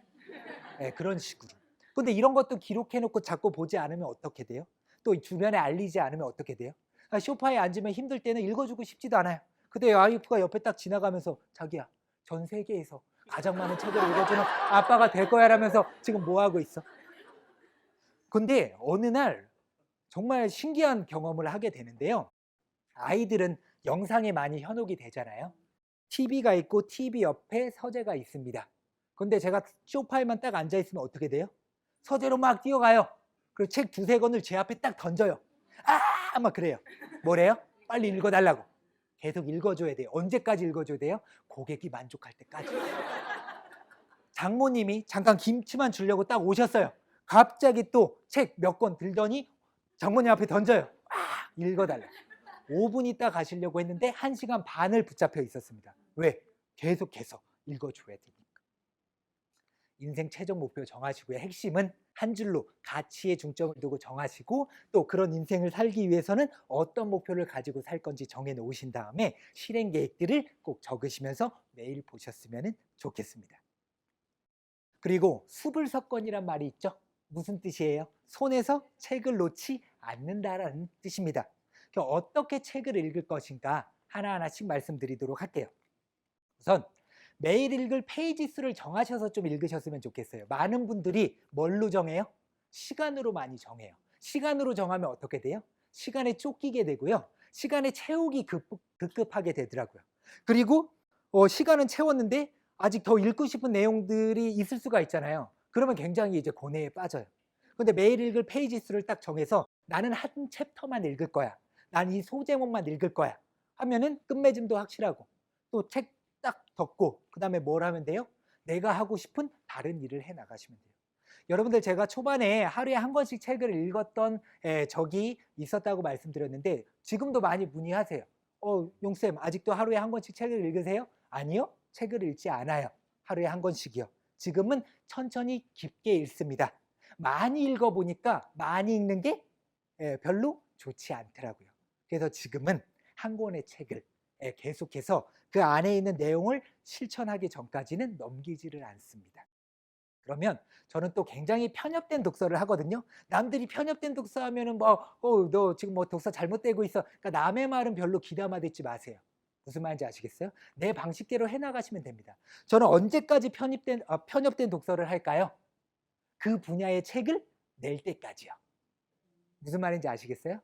그런 식으로. 근데 이런 것도 기록해놓고 자꾸 보지 않으면 어떻게 돼요? 또 주변에 알리지 않으면 어떻게 돼요? 소파에 앉으면 힘들 때는 읽어주고 싶지도 않아요. 근데 와이프가 옆에 딱 지나가면서 자기야, 전 세계에서 가장 많은 책을 읽어주는 아빠가 될 거야 라면서 지금 뭐 하고 있어? 근데 어느 날 정말 신기한 경험을 하게 되는데요. 아이들은 영상에 많이 현혹이 되잖아요. TV가 있고 TV 옆에 서재가 있습니다. 근데 제가 소파에만 딱 앉아 있으면 어떻게 돼요? 서재로 막 뛰어가요. 그리고 책 두세 권을 제 앞에 딱 던져요. 아! 막 그래요. 뭐래요? 빨리 읽어달라고. 계속 읽어줘야 돼요. 언제까지 읽어줘야 돼요? 고객이 만족할 때까지. 장모님이 잠깐 김치만 주려고 딱 오셨어요. 갑자기 또 책 몇 권 들더니 장모님 앞에 던져요. 읽어달라. 5분 있다 가시려고 했는데 1시간 반을 붙잡혀 있었습니다. 왜? 계속해서 읽어줘야 되니까. 인생 최종 목표 정하시고요. 핵심은 한 줄로 가치에 중점을 두고 정하시고 또 그런 인생을 살기 위해서는 어떤 목표를 가지고 살 건지 정해 놓으신 다음에 실행 계획들을 꼭 적으시면서 매일 보셨으면 좋겠습니다. 그리고 수불석권이란 말이 있죠. 무슨 뜻이에요? 손에서 책을 놓지 않는다라는 뜻입니다. 어떻게 책을 읽을 것인가 하나하나씩 말씀드리도록 할게요. 우선 매일 읽을 페이지 수를 정하셔서 좀 읽으셨으면 좋겠어요. 많은 분들이 뭘로 정해요? 시간으로 많이 정해요. 시간으로 정하면 어떻게 돼요? 시간에 쫓기게 되고요. 시간에 채우기 급급하게 되더라고요. 그리고 시간은 채웠는데 아직 더 읽고 싶은 내용들이 있을 수가 있잖아요. 그러면 굉장히 이제 고뇌에 빠져요. 근데 매일 읽을 페이지 수를 딱 정해서 나는 한 챕터만 읽을 거야. 난 이 소제목만 읽을 거야. 하면은 끝맺음도 확실하고 또 책 딱 덮고 그다음에 뭘 하면 돼요? 내가 하고 싶은 다른 일을 해 나가시면 돼요. 여러분들 제가 초반에 하루에 한 권씩 책을 읽었던 적이 있었다고 말씀드렸는데 지금도 많이 문의하세요. 용쌤 아직도 하루에 한 권씩 책을 읽으세요? 아니요. 책을 읽지 않아요. 하루에 한 권씩이요. 지금은 천천히 깊게 읽습니다. 많이 읽어보니까 많이 읽는 게 별로 좋지 않더라고요. 그래서 지금은 한 권의 책을 계속해서 그 안에 있는 내용을 실천하기 전까지는 넘기지를 않습니다. 그러면 저는 또 굉장히 편협된 독서를 하거든요. 남들이 편협된 독서 하면은 뭐, 너 지금 뭐 독서 잘못되고 있어. 그러니까 남의 말은 별로 귀담아 듣지 마세요. 무슨 말인지 아시겠어요? 내 방식대로 해나가시면 됩니다. 저는 언제까지 편협된 독서를 할까요? 그 분야의 책을 낼 때까지요. 무슨 말인지 아시겠어요?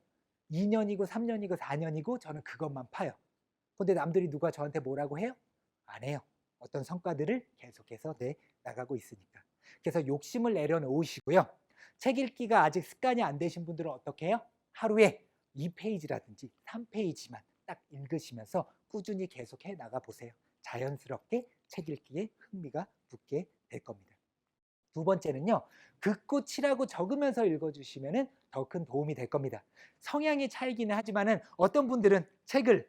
2년이고 3년이고 4년이고 저는 그것만 파요. 근데 남들이 누가 저한테 뭐라고 해요? 안 해요. 어떤 성과들을 계속해서 내 나가고 있으니까. 그래서 욕심을 내려놓으시고요. 책 읽기가 아직 습관이 안 되신 분들은 어떻게 해요? 하루에 2페이지라든지 3페이지만 딱 읽으시면서 꾸준히 계속해 나가 보세요. 자연스럽게 책 읽기에 흥미가 붙게 될 겁니다. 두 번째는요. 긋고 칠하고 적으면서 읽어주시면 더 큰 도움이 될 겁니다. 성향의 차이기는 하지만은 어떤 분들은 책을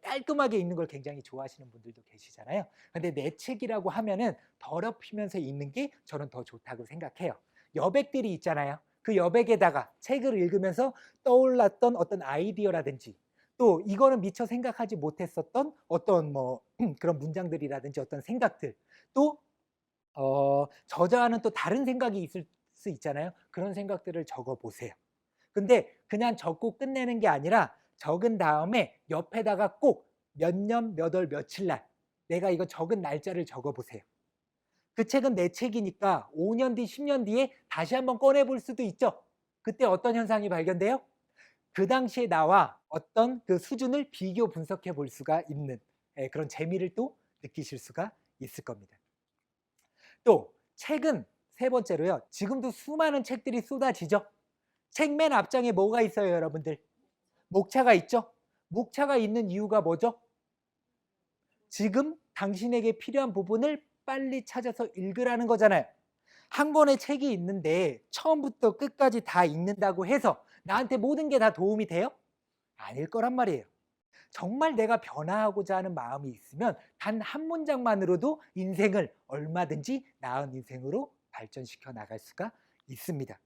깔끔하게 읽는 걸 굉장히 좋아하시는 분들도 계시잖아요. 근데 내 책이라고 하면은 더럽히면서 읽는 게 저는 더 좋다고 생각해요. 여백들이 있잖아요. 그 여백에다가 책을 읽으면서 떠올랐던 어떤 아이디어라든지 또 이거는 미처 생각하지 못했었던 어떤 뭐 그런 문장들이라든지 어떤 생각들 또 저자와는 또 다른 생각이 있을 수 있잖아요. 그런 생각들을 적어 보세요. 근데 그냥 적고 끝내는 게 아니라 적은 다음에 옆에다가 꼭 몇 년, 몇 월, 며칠 날 내가 이거 적은 날짜를 적어 보세요. 그 책은 내 책이니까 5년 뒤, 10년 뒤에 다시 한번 꺼내 볼 수도 있죠. 그때 어떤 현상이 발견돼요? 그 당시에 나와 어떤 그 수준을 비교 분석해 볼 수가 있는 그런 재미를 또 느끼실 수가 있을 겁니다. 또 책은 세 번째로요. 지금도 수많은 책들이 쏟아지죠. 책 맨 앞장에 뭐가 있어요, 여러분들? 목차가 있죠. 목차가 있는 이유가 뭐죠? 지금 당신에게 필요한 부분을 빨리 찾아서 읽으라는 거잖아요. 한 권의 책이 있는데 처음부터 끝까지 다 읽는다고 해서 나한테 모든 게 다 도움이 돼요? 아닐 거란 말이에요. 정말 내가 변화하고자 하는 마음이 있으면 단 한 문장만으로도 인생을 얼마든지 나은 인생으로 발전시켜 나갈 수가 있습니다.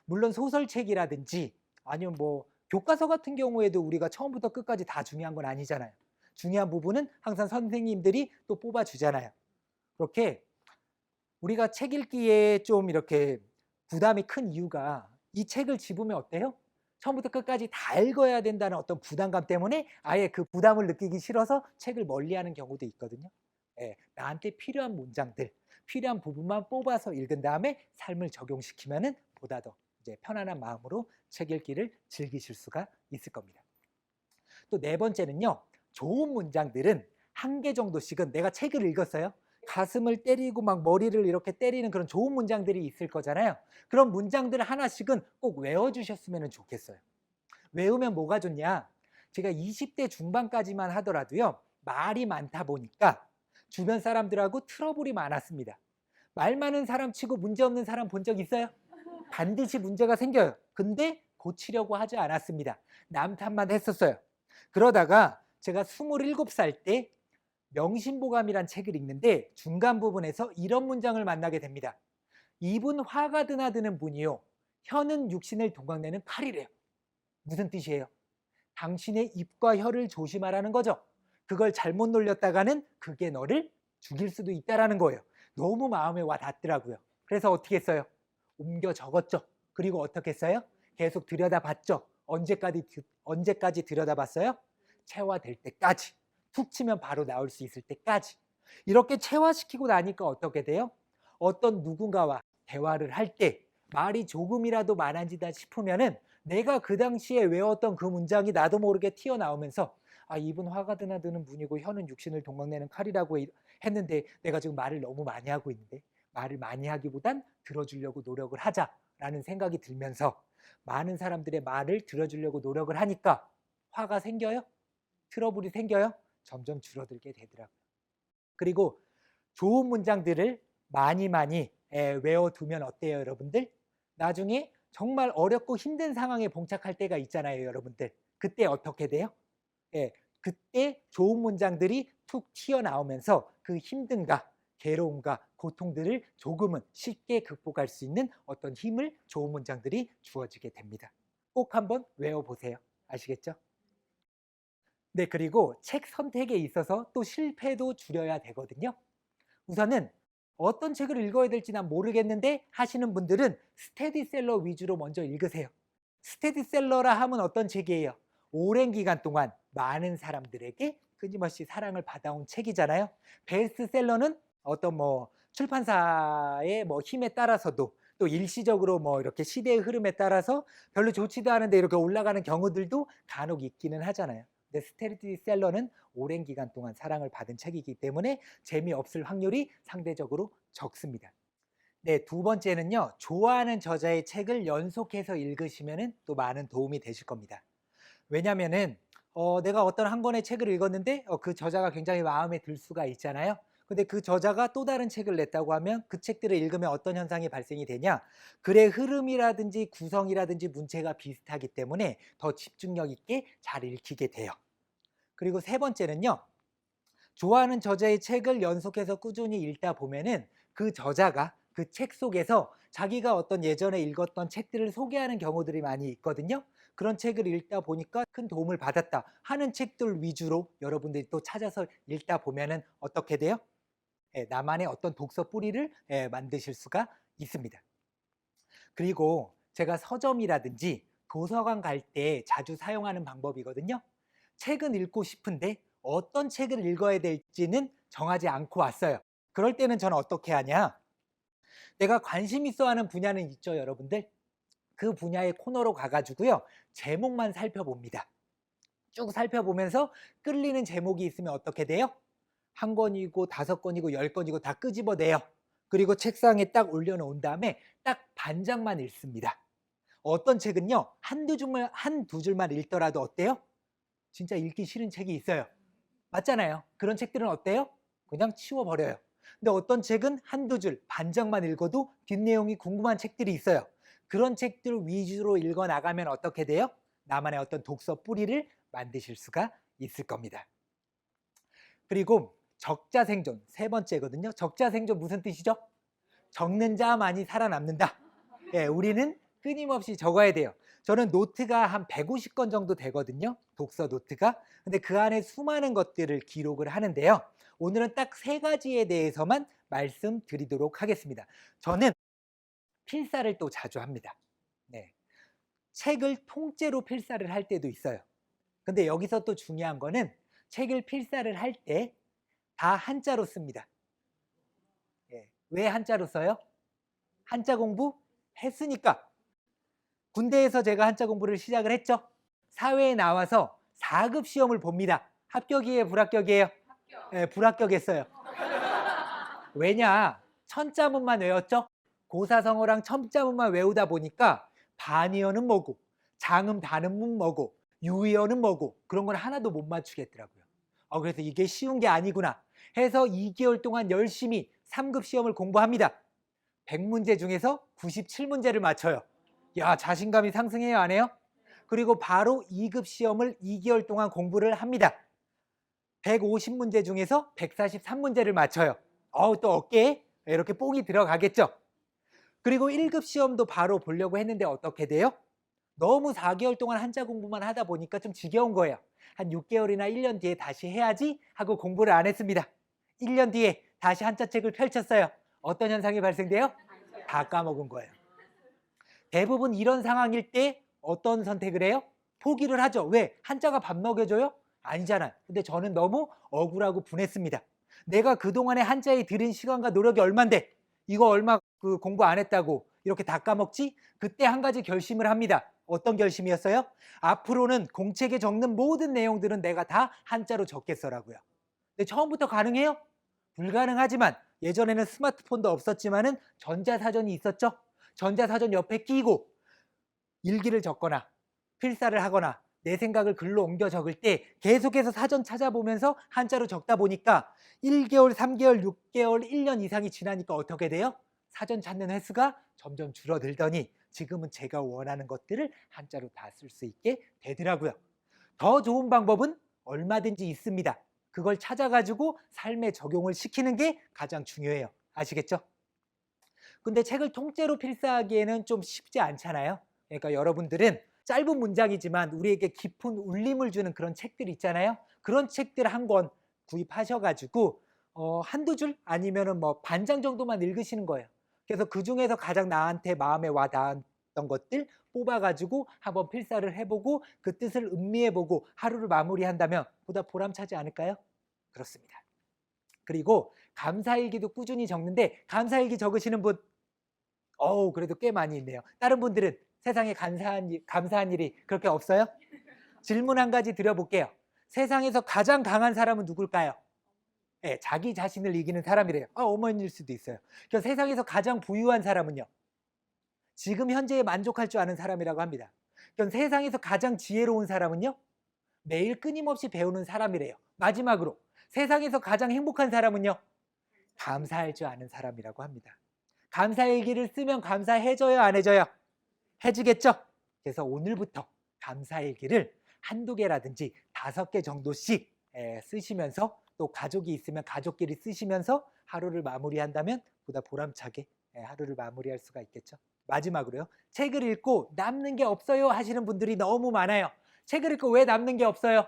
물론 소설책이라든지 아니면 뭐 교과서 같은 경우에도 우리가 처음부터 끝까지 다 중요한 건 아니잖아요. 중요한 부분은 항상 선생님들이 또 뽑아주잖아요. 그렇게 우리가 책 읽기에 좀 이렇게 부담이 큰 이유가 이 책을 집으면 어때요? 처음부터 끝까지 다 읽어야 된다는 어떤 부담감 때문에 아예 그 부담을 느끼기 싫어서 책을 멀리하는 경우도 있거든요. 예, 나한테 필요한 문장들, 필요한 부분만 뽑아서 읽은 다음에 삶을 적용시키면은 보다 더 이제 편안한 마음으로 책 읽기를 즐기실 수가 있을 겁니다. 또 네 번째는요. 좋은 문장들은 한 개 정도씩은 내가 책을 읽었어요. 가슴을 때리고 막 머리를 이렇게 때리는 그런 좋은 문장들이 있을 거잖아요. 그런 문장들 하나씩은 꼭 외워주셨으면 좋겠어요. 외우면 뭐가 좋냐? 제가 20대 중반까지만 하더라도요. 말이 많다 보니까 주변 사람들하고 트러블이 많았습니다. 말 많은 사람 치고 문제 없는 사람 본 적 있어요? 반드시 문제가 생겨요. 근데 고치려고 하지 않았습니다. 남 탓만 했었어요. 그러다가 제가 27살 때 명심보감이란 책을 읽는데 중간 부분에서 이런 문장을 만나게 됩니다. 이분 화가 드나드는 분이요. 혀는 육신을 동강내는 칼이래요. 무슨 뜻이에요? 당신의 입과 혀를 조심하라는 거죠. 그걸 잘못 놀렸다가는 그게 너를 죽일 수도 있다라는 거예요. 너무 마음에 와 닿더라고요. 그래서 어떻게 했어요? 옮겨 적었죠. 그리고 어떻게 했어요? 계속 들여다봤죠. 언제까지 들여다봤어요? 체화될 때까지. 툭 치면 바로 나올 수 있을 때까지. 이렇게 체화시키고 나니까 어떻게 돼요? 어떤 누군가와 대화를 할 때 말이 조금이라도 많아지다 싶으면은 내가 그 당시에 외웠던 그 문장이 나도 모르게 튀어나오면서 아, 이분 화가 드나드는 분이고 혀는 육신을 동강내는 칼이라고 했는데 내가 지금 말을 너무 많이 하고 있는데 말을 많이 하기보단 들어주려고 노력을 하자라는 생각이 들면서 많은 사람들의 말을 들어주려고 노력을 하니까 화가 생겨요? 트러블이 생겨요? 점점 줄어들게 되더라고요. 그리고 좋은 문장들을 많이 외워두면 어때요, 여러분들? 나중에 정말 어렵고 힘든 상황에 봉착할 때가 있잖아요, 여러분들. 그때 어떻게 돼요? 예, 그때 좋은 문장들이 툭 튀어나오면서 그 힘듦과 괴로움과 고통들을 조금은 쉽게 극복할 수 있는 어떤 힘을 좋은 문장들이 주어지게 됩니다. 꼭 한번 외워보세요. 아시겠죠? 네, 그리고 책 선택에 있어서 또 실패도 줄여야 되거든요. 우선은 어떤 책을 읽어야 될지 난 모르겠는데 하시는 분들은 스테디셀러 위주로 먼저 읽으세요. 스테디셀러라 하면 어떤 책이에요? 오랜 기간 동안 많은 사람들에게 끊임없이 사랑을 받아온 책이잖아요. 베스트셀러는 어떤 출판사의 힘에 따라서도 또 일시적으로 이렇게 시대의 흐름에 따라서 별로 좋지도 않은데 이렇게 올라가는 경우들도 간혹 있기는 하잖아요. 근데 스테디셀러는 오랜 기간 동안 사랑을 받은 책이기 때문에 재미없을 확률이 상대적으로 적습니다. 네, 두 번째는요. 좋아하는 저자의 책을 연속해서 읽으시면 또 많은 도움이 되실 겁니다. 왜냐면은 내가 어떤 한 권의 책을 읽었는데 그 저자가 굉장히 마음에 들 수가 있잖아요. 근데 그 저자가 또 다른 책을 냈다고 하면 그 책들을 읽으면 어떤 현상이 발생이 되냐? 글의 흐름이라든지 구성이라든지 문체가 비슷하기 때문에 더 집중력 있게 잘 읽히게 돼요. 그리고 세 번째는요. 좋아하는 저자의 책을 연속해서 꾸준히 읽다 보면은 그 저자가 그 책 속에서 자기가 어떤 예전에 읽었던 책들을 소개하는 경우들이 많이 있거든요. 그런 책을 읽다 보니까 큰 도움을 받았다 하는 책들 위주로 여러분들이 또 찾아서 읽다 보면은 어떻게 돼요? 나만의 어떤 독서 뿌리를 만드실 수가 있습니다. 그리고 제가 서점이라든지 도서관 갈 때 자주 사용하는 방법이거든요. 책은 읽고 싶은데 어떤 책을 읽어야 될지는 정하지 않고 왔어요. 그럴 때는 저는 어떻게 하냐? 내가 관심 있어 하는 분야는 있죠, 여러분들. 그 분야의 코너로 가가지고요. 제목만 살펴봅니다. 쭉 살펴보면서 끌리는 제목이 있으면 어떻게 돼요? 한 권이고 5권이고 10권이고 다 끄집어내요. 그리고 책상에 딱 올려놓은 다음에 딱 반장만 읽습니다. 어떤 책은요. 한두 줄만 읽더라도 어때요? 진짜 읽기 싫은 책이 있어요. 맞잖아요. 그런 책들은 어때요? 그냥 치워버려요. 근데 어떤 책은 한두 줄, 반장만 읽어도 뒷내용이 궁금한 책들이 있어요. 그런 책들 위주로 읽어 나가면 어떻게 돼요? 나만의 어떤 독서 뿌리를 만드실 수가 있을 겁니다. 그리고 적자생존, 세 번째거든요. 적자생존 무슨 뜻이죠? 적는 자만이 살아남는다. 우리는 끊임없이 적어야 돼요. 저는 노트가 한 150권 정도 되거든요. 독서 노트가. 근데 그 안에 수많은 것들을 기록을 하는데요. 오늘은 딱 3가지에 대해서만 말씀드리도록 하겠습니다. 저는 필사를 또 자주 합니다. 네. 책을 통째로 필사를 할 때도 있어요. 근데 여기서 또 중요한 거는 책을 필사를 할 때 다 한자로 씁니다. 왜 한자로 써요? 한자 공부 했으니까. 군대에서 제가 한자 공부를 시작을 했죠. 사회에 나와서 4급 시험을 봅니다. 합격이에요, 불합격이에요? 불합격했어요. 왜냐? 천자문만 외웠죠? 고사성어랑 천자문만 외우다 보니까 반의어는 뭐고, 장음 단음은 뭐고, 유의어는 뭐고 그런 건 하나도 못 맞추겠더라고요. 그래서 이게 쉬운 게 아니구나 해서 2개월 동안 열심히 3급 시험을 공부합니다. 100문제 중에서 97문제를 맞춰요. 야, 자신감이 상승해요, 안 해요? 그리고 바로 2급 시험을 2개월 동안 공부를 합니다. 150문제 중에서 143문제를 맞춰요. 또 어깨에 이렇게 뽕이 들어가겠죠. 그리고 1급 시험도 바로 보려고 했는데 어떻게 돼요? 너무 4개월 동안 한자 공부만 하다 보니까 좀 지겨운 거예요. 한 6개월이나 1년 뒤에 다시 해야지 하고 공부를 안 했습니다. 1년 뒤에 다시 한자책을 펼쳤어요. 어떤 현상이 발생돼요? 다 까먹은 거예요. 대부분 이런 상황일 때 어떤 선택을 해요? 포기를 하죠. 왜? 한자가 밥 먹여줘요? 아니잖아요. 근데 저는 너무 억울하고 분했습니다. 내가 그동안에 한자에 들인 시간과 노력이 얼만데 이거 얼마 공부 안 했다고 이렇게 다 까먹지? 그때 한 가지 결심을 합니다. 어떤 결심이었어요? 앞으로는 공책에 적는 모든 내용들은 내가 다 한자로 적겠어라고요. 근데 처음부터 가능해요? 불가능하지만 예전에는 스마트폰도 없었지만은 전자사전이 있었죠. 전자사전 옆에 끼고 일기를 적거나 필사를 하거나 내 생각을 글로 옮겨 적을 때 계속해서 사전 찾아보면서 한자로 적다 보니까 1개월, 3개월, 6개월, 1년 이상이 지나니까 어떻게 돼요? 사전 찾는 횟수가 점점 줄어들더니 지금은 제가 원하는 것들을 한자로 다 쓸 수 있게 되더라고요. 더 좋은 방법은 얼마든지 있습니다. 그걸 찾아가지고 삶에 적용을 시키는 게 가장 중요해요. 아시겠죠? 근데 책을 통째로 필사하기에는 좀 쉽지 않잖아요. 그러니까 여러분들은 짧은 문장이지만 우리에게 깊은 울림을 주는 그런 책들 있잖아요. 그런 책들 한 권 구입하셔가지고 한두 줄 아니면은 뭐 반장 정도만 읽으시는 거예요. 그래서 그중에서 가장 나한테 마음에 와 닿았던 것들 뽑아가지고 한번 필사를 해보고 그 뜻을 음미해보고 하루를 마무리한다면 보다 보람차지 않을까요? 그렇습니다. 그리고 감사일기도 꾸준히 적는데 감사일기 적으시는 분 그래도 꽤 많이 있네요. 다른 분들은 세상에 감사한 일이 그렇게 없어요? 질문 한 가지 드려볼게요. 세상에서 가장 강한 사람은 누굴까요? 네, 자기 자신을 이기는 사람이래요. 어머니일 수도 있어요. 그래서 세상에서 가장 부유한 사람은요? 지금 현재에 만족할 줄 아는 사람이라고 합니다. 그럼 세상에서 가장 지혜로운 사람은요? 매일 끊임없이 배우는 사람이래요. 마지막으로 세상에서 가장 행복한 사람은요? 감사할 줄 아는 사람이라고 합니다. 감사일기를 쓰면 감사해져요, 안 해져요? 해지겠죠? 그래서 오늘부터 감사일기를 한두 개라든지 5개 정도씩 쓰시면서 또 가족이 있으면 가족끼리 쓰시면서 하루를 마무리한다면 보다 보람차게 하루를 마무리할 수가 있겠죠. 마지막으로요. 책을 읽고 남는 게 없어요 하시는 분들이 너무 많아요. 책을 읽고 왜 남는 게 없어요?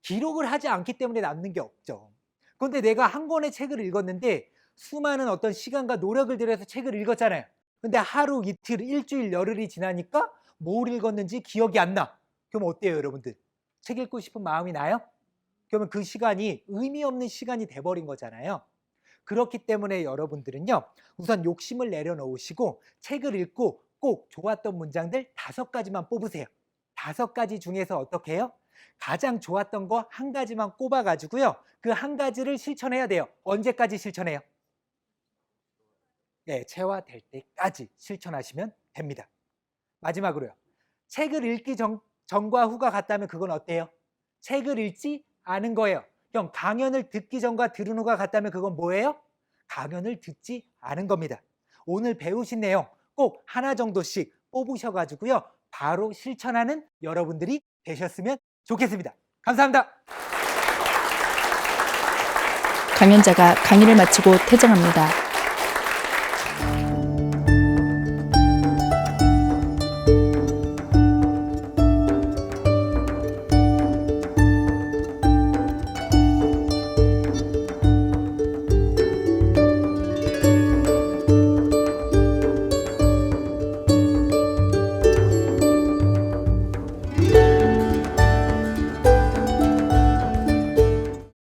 기록을 하지 않기 때문에 남는 게 없죠. 그런데 내가 한 권의 책을 읽었는데 수많은 어떤 시간과 노력을 들여서 책을 읽었잖아요. 근데 하루, 이틀, 일주일, 열흘이 지나니까 뭘 읽었는지 기억이 안 나. 그럼 어때요, 여러분들? 책 읽고 싶은 마음이 나요? 그러면 그 시간이 의미 없는 시간이 돼버린 거잖아요. 그렇기 때문에 여러분들은요, 우선 욕심을 내려놓으시고 책을 읽고 꼭 좋았던 문장들 5가지만 뽑으세요. 5가지 중에서 어떻게 해요? 가장 좋았던 거 한 가지만 꼽아가지고요. 그 한 가지를 실천해야 돼요. 언제까지 실천해요? 네, 체화될 때까지 실천하시면 됩니다. 마지막으로요. 책을 읽기 전과 후가 같다면 그건 어때요? 책을 읽지 않은 거예요. 그럼 강연을 듣기 전과 들은 후가 같다면 그건 뭐예요? 강연을 듣지 않은 겁니다. 오늘 배우신 내용 꼭 하나 정도씩 뽑으셔가지고요. 바로 실천하는 여러분들이 되셨으면 좋겠습니다. 감사합니다. 강연자가 강의를 마치고 퇴장합니다.